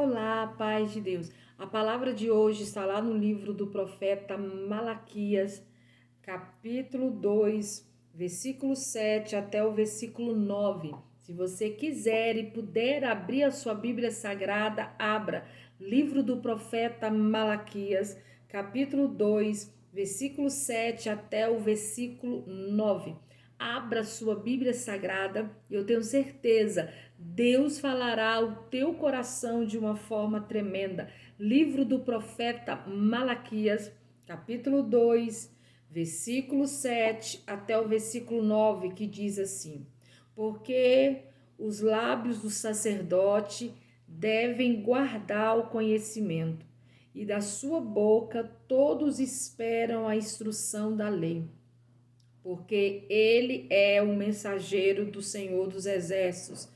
Olá, paz de Deus. A palavra de hoje está lá no livro do profeta Malaquias, capítulo 2, versículo 7 até o versículo 9. Se você quiser e puder abrir a sua Bíblia Sagrada, abra. Livro do profeta Malaquias, capítulo 2, versículo 7 até o versículo 9. Abra sua Bíblia Sagrada e eu tenho certeza, Deus falará ao teu coração de uma forma tremenda. Livro do profeta Malaquias, capítulo 2, versículo 7 até o versículo 9, que diz assim: Porque os lábios do sacerdote devem guardar o conhecimento, e da sua boca todos esperam a instrução da lei, porque ele é o mensageiro do Senhor dos Exércitos.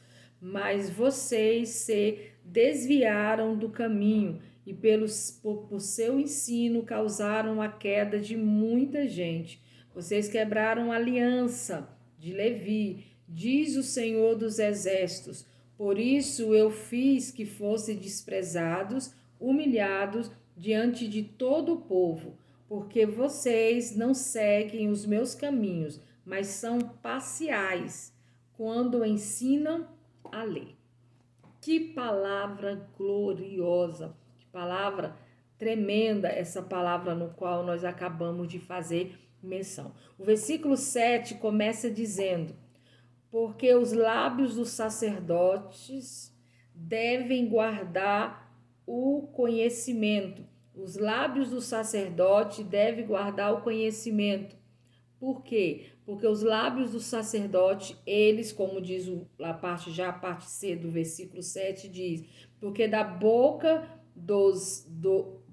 Mas vocês se desviaram do caminho e por seu ensino causaram a queda de muita gente. Vocês quebraram a aliança de Levi, diz o Senhor dos Exércitos. Por isso eu fiz que fossem desprezados, humilhados diante de todo o povo, porque vocês não seguem os meus caminhos, mas são parciais quando ensinam a lei. Que palavra gloriosa, que palavra tremenda essa palavra no qual nós acabamos de fazer menção. O versículo 7 começa dizendo: porque os lábios dos sacerdotes devem guardar o conhecimento. Os lábios do sacerdote devem guardar o conhecimento. Por quê? Porque os lábios do sacerdote, eles, como diz a parte C do versículo 7, diz: porque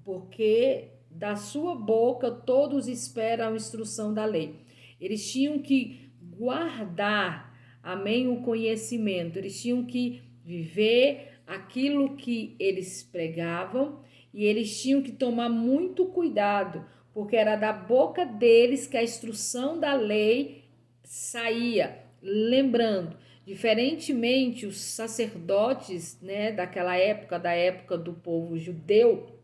porque da sua boca todos esperam a instrução da lei. Eles tinham que guardar, amém, o conhecimento. Eles tinham que viver aquilo que eles pregavam e eles tinham que tomar muito cuidado, porque era da boca deles que a instrução da lei saía. Lembrando, diferentemente os sacerdotes, daquela época, da época do povo judeu,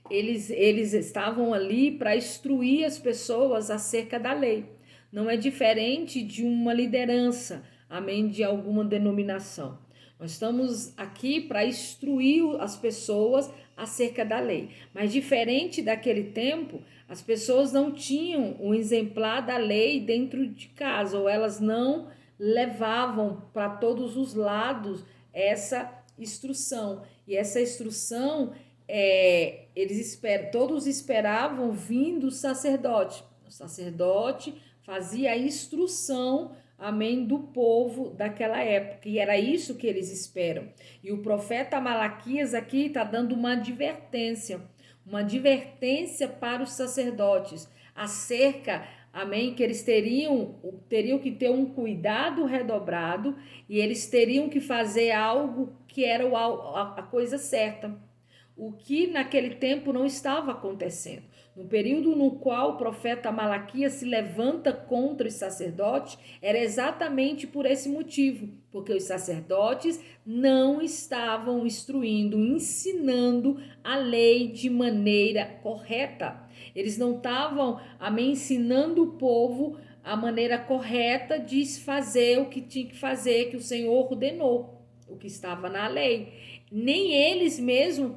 eles estavam ali para instruir as pessoas acerca da lei. Não é diferente de uma liderança, amém, de alguma denominação. Nós estamos aqui para instruir as pessoas acerca da lei. Mas diferente daquele tempo, as pessoas não tinham um exemplar da lei dentro de casa, ou elas não levavam para todos os lados essa instrução. E essa instrução, todos esperavam vir do sacerdote. O sacerdote fazia a instrução, amém, do povo daquela época, e era isso que eles esperam. E o profeta Malaquias aqui está dando uma advertência para os sacerdotes acerca, amém, que eles teriam que ter um cuidado redobrado e eles teriam que fazer algo que era a coisa certa, o que naquele tempo não estava acontecendo. No período no qual o profeta Malaquias se levanta contra os sacerdotes, era exatamente por esse motivo, porque os sacerdotes não estavam instruindo, ensinando a lei de maneira correta. Eles não estavam, ensinando o povo a maneira correta de fazer o que tinha que fazer, que o Senhor ordenou, o que estava na lei. Nem eles mesmos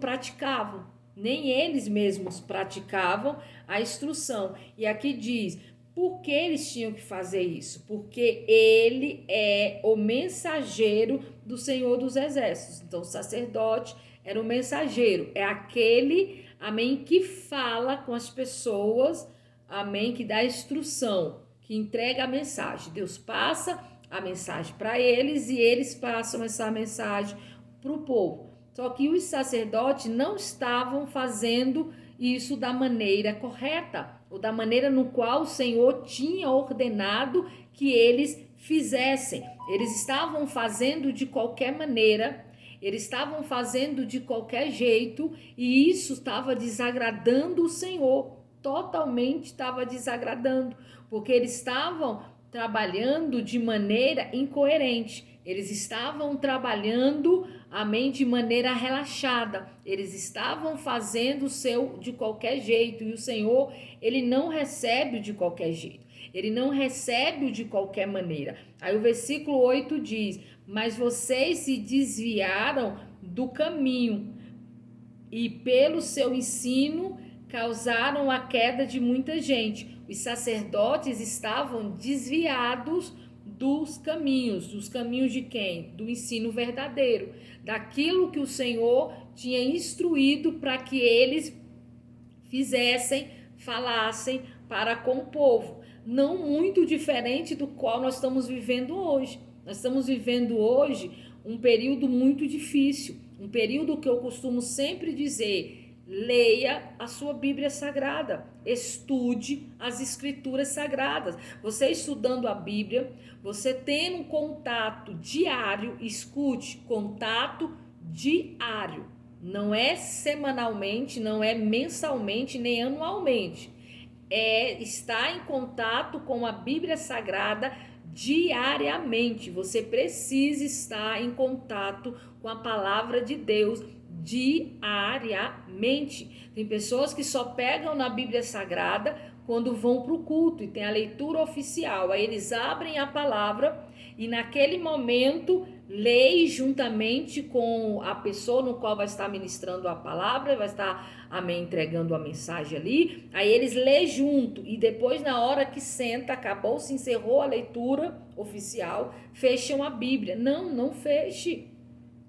praticavam a instrução. E aqui diz: por que eles tinham que fazer isso? Porque ele é o mensageiro do Senhor dos Exércitos. Então, o sacerdote era o mensageiro, é aquele, amém, que fala com as pessoas, amém, que dá instrução, que entrega a mensagem. Deus passa a mensagem para eles e eles passam essa mensagem para o povo. Só que os sacerdotes não estavam fazendo isso da maneira correta, ou da maneira no qual o Senhor tinha ordenado que eles fizessem. Eles estavam fazendo de qualquer maneira, eles estavam fazendo de qualquer jeito, e isso estava desagradando o Senhor, totalmente estava desagradando, porque eles estavam trabalhando de maneira incoerente. Eles estavam trabalhando, amém, de maneira relaxada. Eles estavam fazendo o seu de qualquer jeito, e o Senhor, ele não recebe o de qualquer jeito. Ele não recebe o de qualquer maneira. Aí o versículo 8 diz: mas vocês se desviaram do caminho e pelo seu ensino causaram a queda de muita gente. Os sacerdotes estavam desviados dos caminhos de quem? Do ensino verdadeiro, daquilo que o Senhor tinha instruído para que eles fizessem, falassem para com o povo. Não muito diferente do qual nós estamos vivendo hoje. Nós estamos vivendo hoje um período muito difícil, um período que eu costumo sempre dizer: leia a sua Bíblia Sagrada, estude as Escrituras Sagradas. Você estudando a Bíblia, você tendo um contato diário, escute, contato diário. Não é semanalmente, não é mensalmente, nem anualmente. É estar em contato com a Bíblia Sagrada diariamente. Você precisa estar em contato com a palavra de Deus diariamente. Tem pessoas que só pegam na Bíblia Sagrada quando vão para o culto e tem a leitura oficial. Aí eles abrem a palavra e naquele momento leem juntamente com a pessoa no qual vai estar ministrando a palavra, vai estar, amém, entregando a mensagem ali. Aí eles leem junto e depois, na hora que senta, acabou, se encerrou a leitura oficial, fecham a Bíblia. Não feche.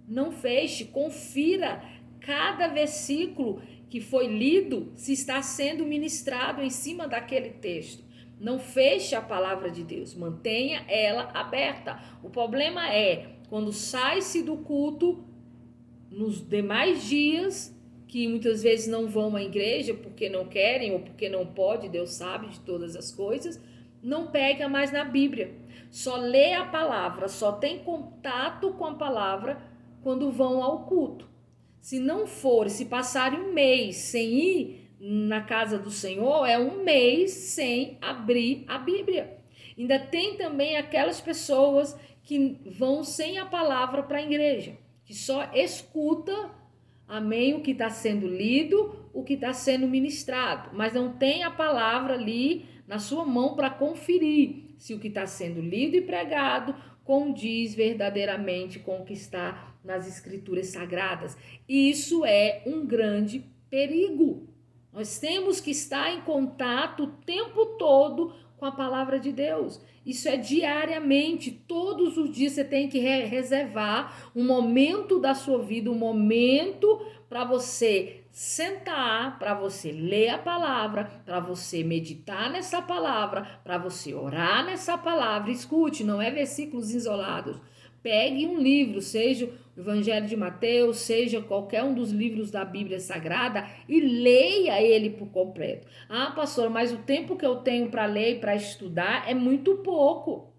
Não feche, confira cada versículo que foi lido, se está sendo ministrado em cima daquele texto. Não feche a palavra de Deus, mantenha ela aberta. O problema é quando sai-se do culto, nos demais dias, que muitas vezes não vão à igreja porque não querem ou porque não pode, Deus sabe de todas as coisas, não pega mais na Bíblia. Só lê a palavra, só tem contato com a palavra quando vão ao culto. Se não for, se passarem um mês sem ir na casa do Senhor, é um mês sem abrir a Bíblia. Ainda tem também aquelas pessoas que vão sem a palavra para a igreja, que só escuta, amém, o que está sendo lido, o que está sendo ministrado, mas não tem a palavra ali na sua mão para conferir se o que está sendo lido e pregado condiz verdadeiramente com o que está nas Escrituras Sagradas. Isso é um grande perigo. Nós temos que estar em contato o tempo todo com a palavra de Deus. Isso é diariamente, todos os dias você tem que reservar um momento da sua vida, um momento para você sentar, para você ler a palavra, para você meditar nessa palavra, para você orar nessa palavra. Escute, não é versículos isolados. Pegue um livro, seja o Evangelho de Mateus, seja qualquer um dos livros da Bíblia Sagrada e leia ele por completo. Ah, pastor, mas o tempo que eu tenho para ler e para estudar é muito pouco.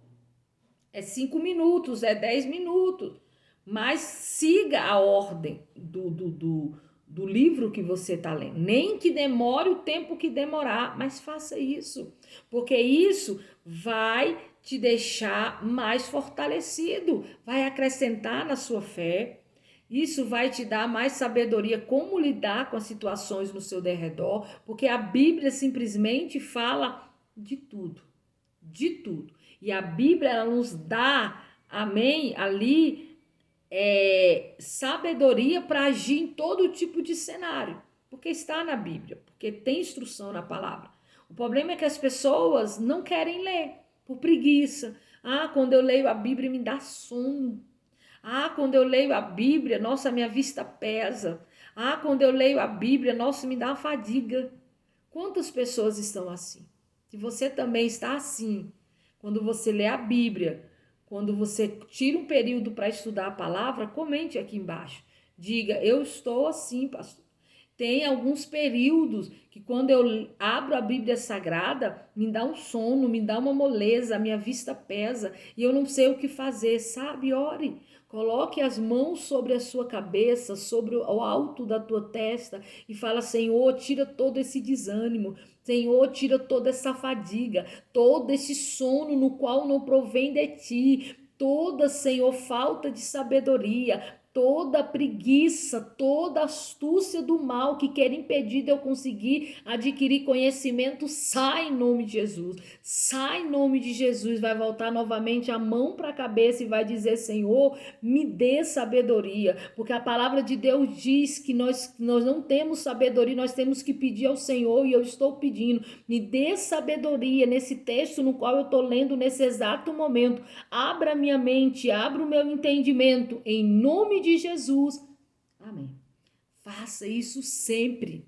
É 5 minutos, é 10 minutos. Mas siga a ordem do livro que você está lendo. Nem que demore o tempo que demorar, mas faça isso. Porque isso vai te deixar mais fortalecido, vai acrescentar na sua fé. Isso vai te dar mais sabedoria como lidar com as situações no seu derredor, porque a Bíblia simplesmente fala de tudo, de tudo. E a Bíblia ela nos dá, amém, ali sabedoria para agir em todo tipo de cenário, porque está na Bíblia, porque tem instrução na palavra. O problema é que as pessoas não querem ler, por preguiça. Ah, quando eu leio a Bíblia me dá sono. Ah, quando eu leio a Bíblia, nossa, minha vista pesa. Ah, quando eu leio a Bíblia, nossa, me dá uma fadiga. Quantas pessoas estão assim? Se você também está assim, quando você lê a Bíblia, quando você tira um período para estudar a palavra, comente aqui embaixo. Diga, eu estou assim, pastor. Tem alguns períodos que quando eu abro a Bíblia Sagrada, me dá um sono, me dá uma moleza, a minha vista pesa e eu não sei o que fazer, sabe? Ore. Coloque as mãos sobre a sua cabeça, sobre o alto da tua testa e fala, Senhor, tira todo esse desânimo. Senhor, tira toda essa fadiga, todo esse sono no qual não provém de ti. Toda, Senhor, falta de sabedoria, toda preguiça, toda astúcia do mal que quer impedir de eu conseguir adquirir conhecimento, sai em nome de Jesus. Sai em nome de Jesus. Vai voltar novamente a mão para a cabeça e vai dizer: Senhor, me dê sabedoria. Porque a palavra de Deus diz que nós não temos sabedoria, nós temos que pedir ao Senhor, e eu estou pedindo. Me dê sabedoria nesse texto no qual eu estou lendo nesse exato momento. Abra minha mente, abra o meu entendimento, em nome de Jesus. Amém. Faça isso sempre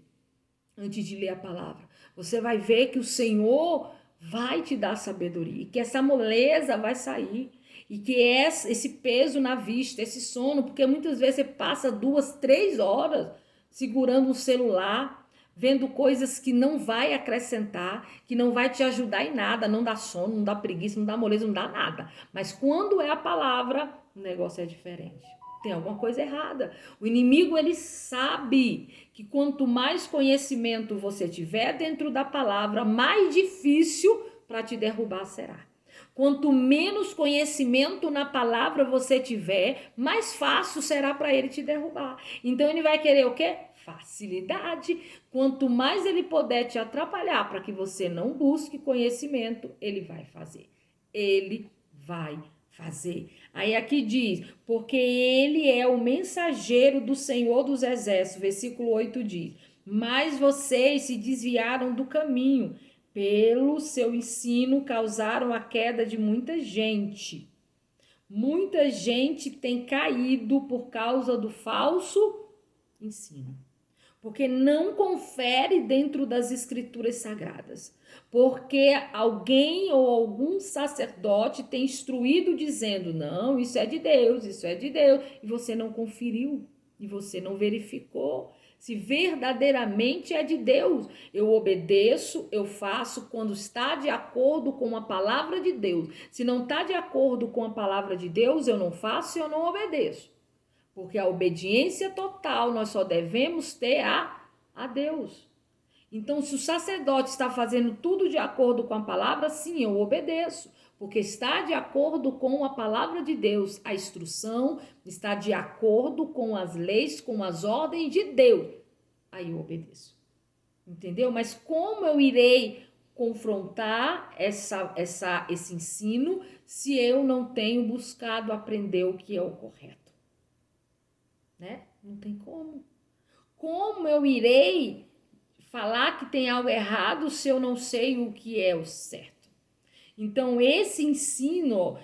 antes de ler a palavra. Você vai ver que o Senhor vai te dar sabedoria, e que essa moleza vai sair, e que esse peso na vista, esse sono, porque muitas vezes você passa 2, 3 horas segurando um celular, vendo coisas que não vai acrescentar, que não vai te ajudar em nada, não dá sono, não dá preguiça, não dá moleza, não dá nada. Mas quando é a palavra, o negócio é diferente. Tem alguma coisa errada. O inimigo, ele sabe que quanto mais conhecimento você tiver dentro da palavra, mais difícil para te derrubar será. Quanto menos conhecimento na palavra você tiver, mais fácil será para ele te derrubar. Então ele vai querer o quê? Facilidade. Quanto mais ele puder te atrapalhar para que você não busque conhecimento, ele vai fazer. Ele vai fazer. Aí aqui diz: porque ele é o mensageiro do Senhor dos Exércitos. Versículo 8 diz: mas vocês se desviaram do caminho. Pelo seu ensino causaram a queda de muita gente. Muita gente tem caído por causa do falso ensino. Porque não confere dentro das escrituras sagradas. Porque alguém ou algum sacerdote tem instruído dizendo: não, isso é de Deus, isso é de Deus. E você não conferiu, e você não verificou se verdadeiramente é de Deus. Eu obedeço, eu faço quando está de acordo com a palavra de Deus. Se não está de acordo com a palavra de Deus, eu não faço e eu não obedeço. Porque a obediência total nós só devemos ter a Deus. Então, se o sacerdote está fazendo tudo de acordo com a palavra, sim, eu obedeço. Porque está de acordo com a palavra de Deus. A instrução está de acordo com as leis, com as ordens de Deus. Aí eu obedeço. Entendeu? Mas como eu irei confrontar esse ensino se eu não tenho buscado aprender o que é o correto? Né? Não tem como. Como eu irei falar que tem algo errado se eu não sei o que é o certo? Então, esse ensino,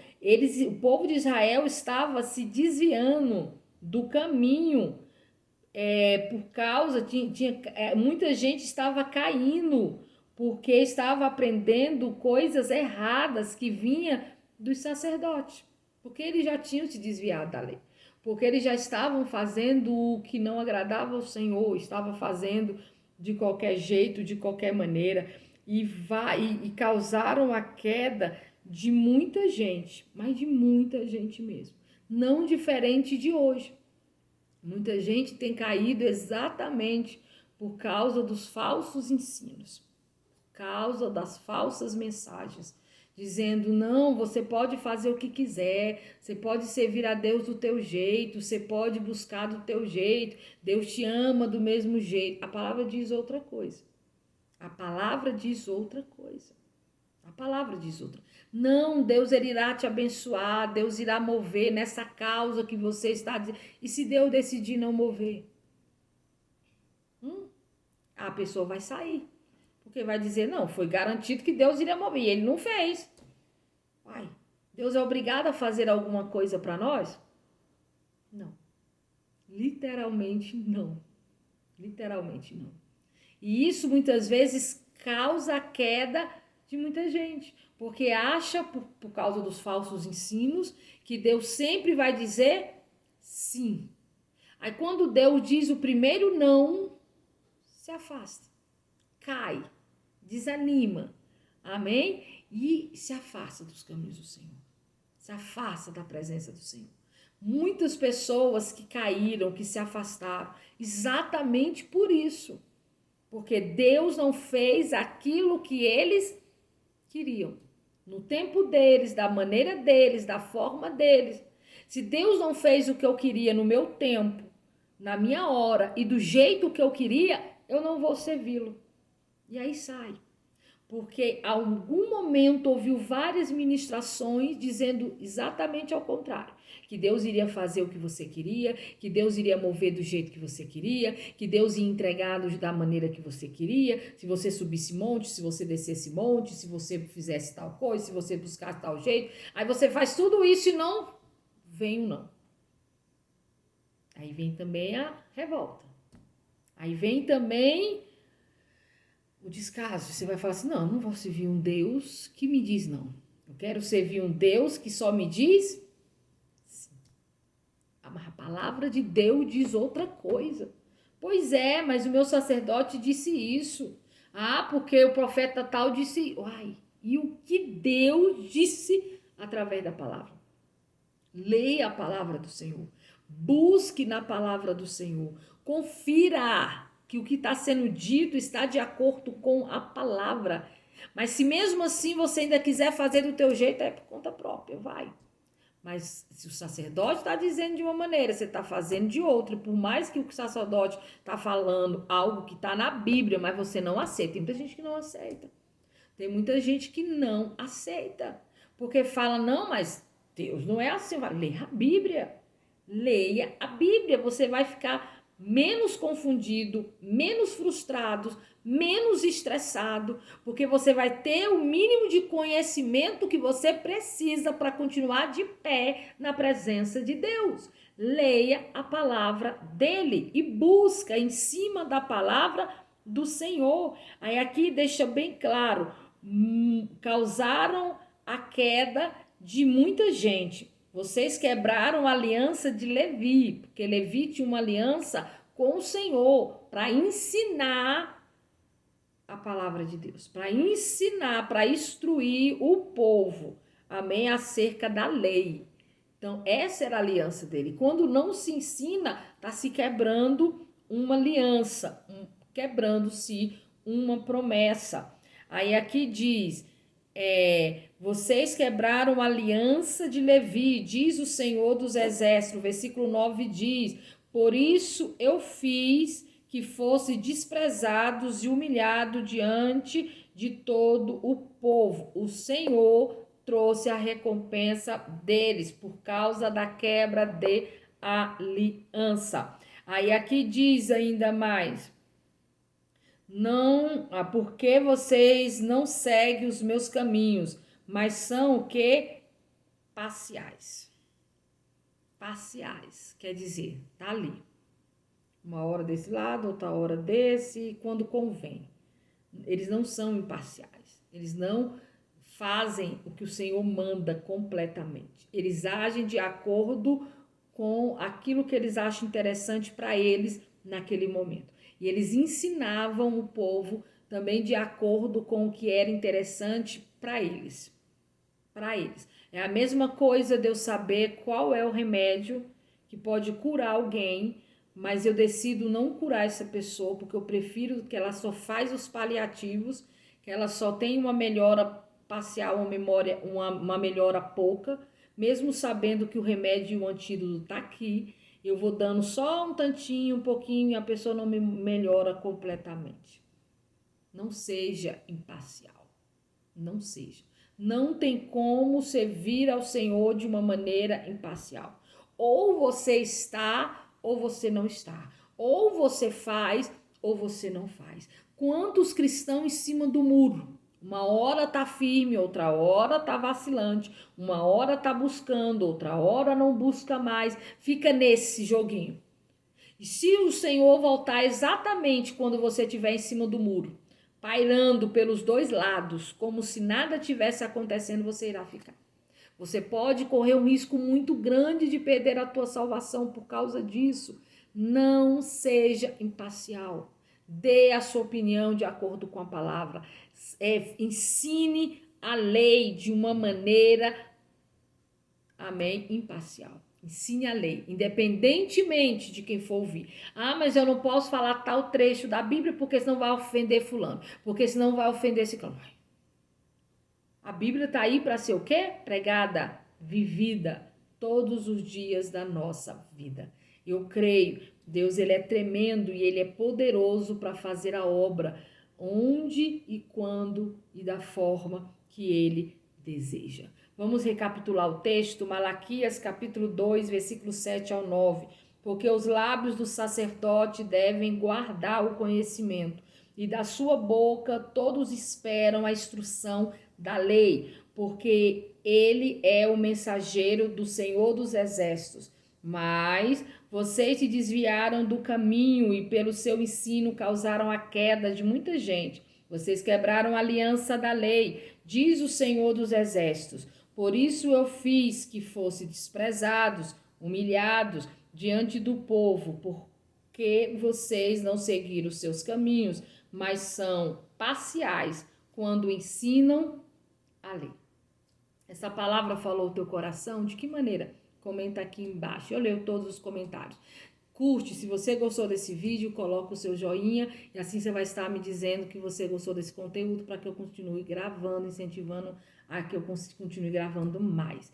o povo de Israel estava se desviando do caminho, por causa, muita gente estava caindo, porque estava aprendendo coisas erradas que vinha dos sacerdotes, porque eles já tinham se desviado da lei, porque eles já estavam fazendo o que não agradava ao Senhor, estavam fazendo de qualquer jeito, de qualquer maneira, e causaram a queda de muita gente, mas de muita gente mesmo, não diferente de hoje. Muita gente tem caído exatamente por causa dos falsos ensinos, por causa das falsas mensagens, dizendo: não, você pode fazer o que quiser, você pode servir a Deus do teu jeito, você pode buscar do teu jeito, Deus te ama do mesmo jeito. A palavra diz outra coisa. A palavra diz outra coisa. A palavra diz outra. Não, Deus ele irá te abençoar, Deus irá mover nessa causa que você está dizendo. E se Deus decidir não mover? A pessoa vai sair. Porque vai dizer: não, foi garantido que Deus iria mover, e ele não fez. Uai, Deus é obrigado a fazer alguma coisa para nós? Não. Literalmente não. Literalmente não. E isso muitas vezes causa a queda de muita gente, porque acha, por causa dos falsos ensinos, que Deus sempre vai dizer sim. Aí quando Deus diz o primeiro não, se afasta, cai, desanima, amém? E se afasta dos caminhos do Senhor, se afasta da presença do Senhor. Muitas pessoas que caíram, que se afastaram, exatamente por isso, porque Deus não fez aquilo que eles queriam, no tempo deles, da maneira deles, da forma deles. Se Deus não fez o que eu queria no meu tempo, na minha hora e do jeito que eu queria, eu não vou servi-lo. E aí sai. Porque a algum momento ouviu várias ministrações dizendo exatamente ao contrário. Que Deus iria fazer o que você queria, que Deus iria mover do jeito que você queria, que Deus ia entregar da maneira que você queria, se você subisse monte, se você descesse monte, se você fizesse tal coisa, se você buscasse tal jeito. Aí você faz tudo isso e não vem o não. Aí vem também a revolta. Aí vem também o descaso. Você vai falar assim, não vou servir um Deus que me diz não. Eu quero servir um Deus que só me diz sim. A palavra de Deus diz outra coisa. Pois é, mas o meu sacerdote disse isso. Ah, porque o profeta tal disse... Uai, e o que Deus disse através da palavra? Leia a palavra do Senhor. Busque na palavra do Senhor. Confira que o que está sendo dito está de acordo com a palavra. Mas se mesmo assim você ainda quiser fazer do teu jeito, é por conta própria, vai. Mas se o sacerdote está dizendo de uma maneira, você está fazendo de outra, por mais que o sacerdote está falando algo que está na Bíblia, mas você não aceita. Tem muita gente que não aceita. Tem muita gente que não aceita. Porque fala, não, mas Deus não é assim. Leia a Bíblia. Leia a Bíblia. Você vai ficar menos confundido, menos frustrado, menos estressado, porque você vai ter o mínimo de conhecimento que você precisa para continuar de pé na presença de Deus. Leia a palavra dele e busca em cima da palavra do Senhor. Aí aqui deixa bem claro, causaram a queda de muita gente. Vocês quebraram a aliança de Levi, porque Levi tinha uma aliança com o Senhor para ensinar a palavra de Deus, para ensinar, para instruir o povo, amém, acerca da lei. Então, essa era a aliança dele. Quando não se ensina, está se quebrando uma aliança, quebrando-se uma promessa. Aí aqui diz... vocês quebraram a aliança de Levi, diz o Senhor dos Exércitos, versículo 9 diz, por isso eu fiz que fossem desprezados e humilhados diante de todo o povo. O Senhor trouxe a recompensa deles por causa da quebra de aliança. Aí aqui diz ainda mais, não, porque vocês não seguem os meus caminhos, mas são o que? Parciais. Parciais, quer dizer, tá ali. Uma hora desse lado, outra hora desse, quando convém. Eles não são imparciais. Eles não fazem o que o Senhor manda completamente. Eles agem de acordo com aquilo que eles acham interessante para eles naquele momento. E eles ensinavam o povo também de acordo com o que era interessante para eles. Para eles. É a mesma coisa de eu saber qual é o remédio que pode curar alguém, mas eu decido não curar essa pessoa, porque eu prefiro que ela só faz os paliativos, que ela só tem uma melhora parcial, uma melhora pouca, mesmo sabendo que o remédio e o antídoto está aqui, eu vou dando só um tantinho, um pouquinho, e a pessoa não me melhora completamente. Não seja imparcial. Não seja. Não tem como servir ao Senhor de uma maneira imparcial. Ou você está, ou você não está. Ou você faz, ou você não faz. Quantos cristãos em cima do muro? Uma hora tá firme, outra hora tá vacilante. Uma hora tá buscando, outra hora não busca mais. Fica nesse joguinho. E se o Senhor voltar exatamente quando você estiver em cima do muro, pairando pelos dois lados, como se nada tivesse acontecendo, você irá ficar. Você pode correr um risco muito grande de perder a tua salvação por causa disso. Não seja imparcial. Dê a sua opinião de acordo com a palavra. Ensine a lei de uma maneira, amém, imparcial. Ensine a lei, independentemente de quem for ouvir. Ah, mas eu não posso falar tal trecho da Bíblia porque senão vai ofender fulano, porque senão vai ofender esse clã. A Bíblia está aí para ser o quê? Pregada, vivida, todos os dias da nossa vida. Eu creio, Deus ele é tremendo e ele é poderoso para fazer a obra onde e quando e da forma que ele deseja. Vamos recapitular o texto, Malaquias capítulo 2, versículo 7 ao 9. Porque os lábios do sacerdote devem guardar o conhecimento, e da sua boca todos esperam a instrução da lei, porque ele é o mensageiro do Senhor dos Exércitos. Mas vocês se desviaram do caminho e pelo seu ensino causaram a queda de muita gente. Vocês quebraram a aliança da lei, diz o Senhor dos Exércitos. Por isso eu fiz que fossem desprezados, humilhados diante do povo, porque vocês não seguiram os seus caminhos, mas são parciais quando ensinam a lei. Essa palavra falou o teu coração? De que maneira? Comenta aqui embaixo. Eu leio todos os comentários. Curte, se você gostou desse vídeo, coloca o seu joinha e assim você vai estar me dizendo que você gostou desse conteúdo para que eu continue gravando, incentivando a que eu continue gravando mais.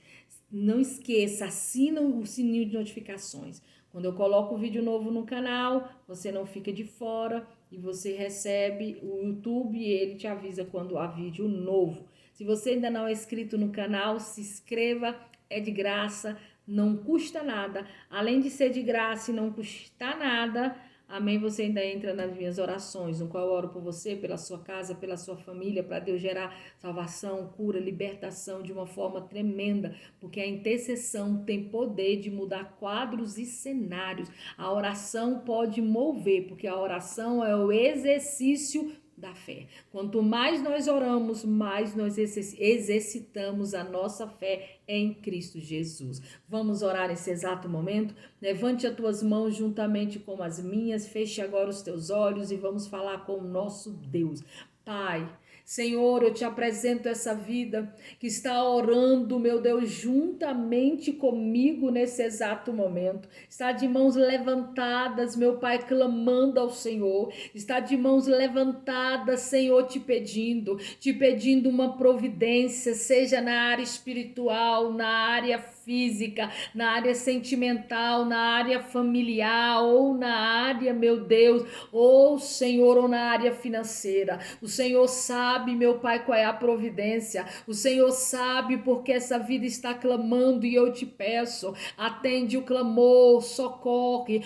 Não esqueça, assina o sininho de notificações. Quando eu coloco um vídeo novo no canal, você não fica de fora e você recebe o YouTube e ele te avisa quando há vídeo novo. Se você ainda não é inscrito no canal, se inscreva, é de graça, não custa nada. Além de ser de graça e não custar nada, amém, você ainda entra nas minhas orações, no qual eu oro por você, pela sua casa, pela sua família, para Deus gerar salvação, cura, libertação de uma forma tremenda, porque a intercessão tem poder de mudar quadros e cenários. A oração pode mover, porque a oração é o exercício da fé. Quanto mais nós oramos, mais nós exercitamos a nossa fé em Cristo Jesus. Vamos orar nesse exato momento? Levante as tuas mãos juntamente com as minhas, feche agora os teus olhos e vamos falar com o nosso Deus. Pai, Senhor, eu te apresento essa vida que está orando, meu Deus, juntamente comigo nesse exato momento. Está de mãos levantadas, meu Pai, clamando ao Senhor. Está de mãos levantadas, Senhor, te pedindo uma providência, seja na área espiritual, na área física, na área sentimental, na área familiar ou na área, meu Deus, ou Senhor, ou na área financeira. O Senhor sabe, meu Pai, qual é a providência. O Senhor sabe porque essa vida está clamando e eu te peço, atende o clamor, socorre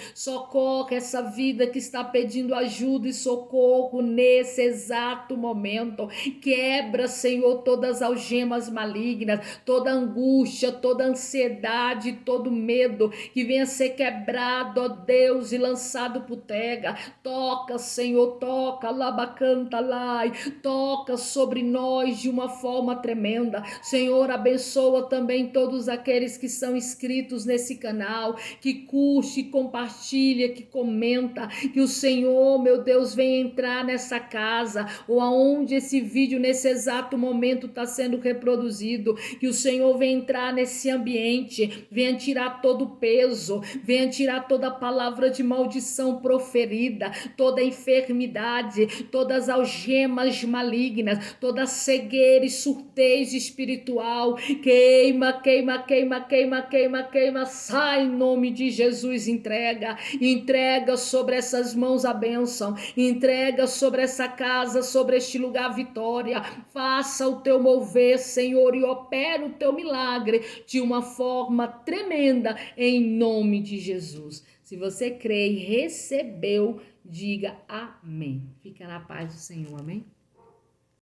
essa vida que está pedindo ajuda e socorro nesse exato momento. Quebra, Senhor, todas as algemas malignas, toda angústia, toda ansiedade, todo medo que venha ser quebrado, ó Deus, e lançado por terra. Toca, Senhor, toca, labacanta lai, toca sobre nós de uma forma tremenda. Senhor, abençoa também todos aqueles que são inscritos nesse canal, que curte, compartilha, que comenta, que o Senhor, meu Deus, venha entrar nessa casa, ou aonde esse vídeo nesse exato momento está sendo reproduzido, que o Senhor venha entrar nesse ambiente, venha tirar todo o peso, venha tirar toda a palavra de maldição proferida, toda a enfermidade, todas as algemas malignas, toda a cegueira e surtez espiritual. Queima, queima, queima, queima, queima, queima, sai em nome de Jesus. Entrega sobre essas mãos a bênção, entrega sobre essa casa, sobre este lugar a vitória. Faça o teu mover, Senhor, e opera o teu milagre de uma forma tremenda em nome de Jesus. Se você crê e recebeu, diga amém. Fica na paz do Senhor, amém?